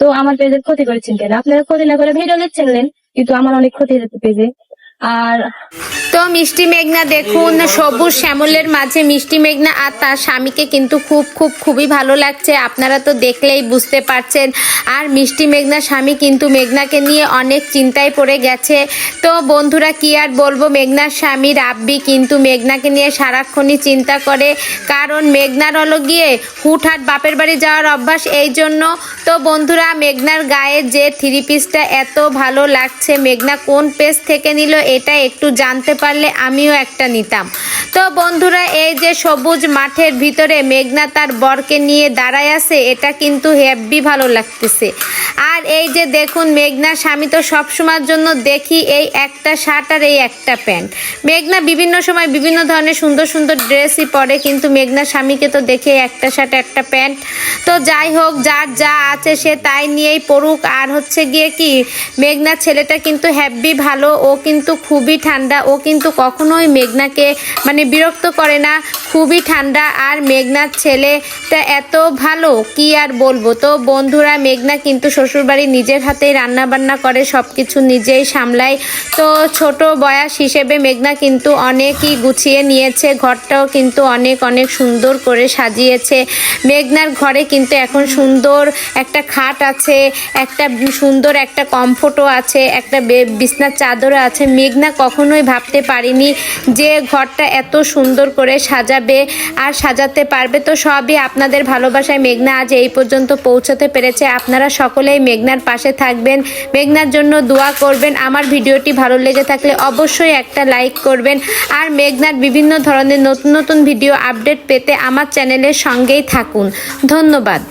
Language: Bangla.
তো আমার পেজের ক্ষতি করেছেন কেন? আপনারা ক্ষতি না করে ভিডিও লিখছেন, কিন্তু আমার অনেক ক্ষতি হয়েছে পেজে। আর তো মিষ্টি মেঘনা দেখুন সবুজ শ্যামলের মাঝে মিষ্টি মেঘনা আর তার স্বামীকে কিন্তু খুবই ভালো লাগছে, আপনারা তো দেখলেই বুঝতে পারছেন। আর মিষ্টি মেঘনার স্বামী কিন্তু মেঘনাকে নিয়ে অনেক চিন্তায় পড়ে গেছে। তো বন্ধুরা কি আর বলবো, মেঘনার স্বামী রাব্বি কিন্তু মেঘনাকে নিয়ে সারাক্ষণই চিন্তা করে, কারণ মেঘনার হলো গিয়ে হুটহাট বাপের বাড়ি যাওয়ার অভ্যাস, এই জন্য। তো বন্ধুরা মেঘনার গায়ে যে থ্রি পিসটা এত ভালো লাগছে, মেঘনা কোন পেজ থেকে নিল এটা একটু জানতে পারলে আমিও একটা নিতাম। তো বন্ধুরা এই যে সবুজ মাঠের ভিতরে মেঘনা তার বরকে নিয়ে দাঁড়ায় আছে, এটা কিন্তু হেব্বি ভালো লাগতেছে। আর এই যে দেখুন মেঘনার স্বামী তো সবসময়ের জন্য দেখি এই একটা শার্ট আর এই একটা প্যান্ট। মেঘনা বিভিন্ন সময় বিভিন্ন ধরনের সুন্দর সুন্দর ড্রেসই পরে, কিন্তু মেঘনার স্বামীকে তো দেখে একটা শার্ট একটা প্যান্ট। তো যাই হোক, যার যা আছে সে তাই নিয়েই পড়ুক। আর হচ্ছে গিয়ে কি, মেঘনার ছেলেটা কিন্তু হেব্বি ভালো, ও কিন্তু খুবই ঠান্ডা, ও কিন্তু কখনোই মেঘনাকে মানে বিরক্ত করে না, খুবই ঠান্ডা। আর মেঘনার ছেলেটা এত ভালো কি আর বলবো। তো বন্ধুরা মেঘনা কিন্তু শ্বশুরবাড়ি নিজের হাতেই রান্না বান্না করে, সব কিছু নিজেই সামলায়। তো ছোট বয়স হিসেবে মেঘনা কিন্তু অনেকই গুছিয়ে নিয়েছে, ঘরটাও কিন্তু অনেক সুন্দর করে সাজিয়েছে। মেঘনার ঘরে কিন্তু এখন সুন্দর একটা খাট আছে, একটা সুন্দর একটা কমফোর্টও আছে, একটা বিছনার চাদরও আছে। মেঘনা কখনোই ভাবতে পারিনি যে ঘরটা এত সুন্দর করে সাজাবে আর সাজাতে পারবে। তো সবই আপনাদের ভালোবাসায় মেঘনা আজ এই পর্যন্ত পৌঁছতে পেরেছে। আপনারা সকলেই মেঘনার পাশে থাকবেন, মেঘনার জন্য দোয়া করবেন। আমার ভিডিওটি ভালো লেগে থাকলে অবশ্যই একটা লাইক করবেন। আর মেঘনার বিভিন্ন ধরনের নতুন ভিডিও আপডেট পেতে আমার চ্যানেলের সঙ্গেই থাকুন। ধন্যবাদ।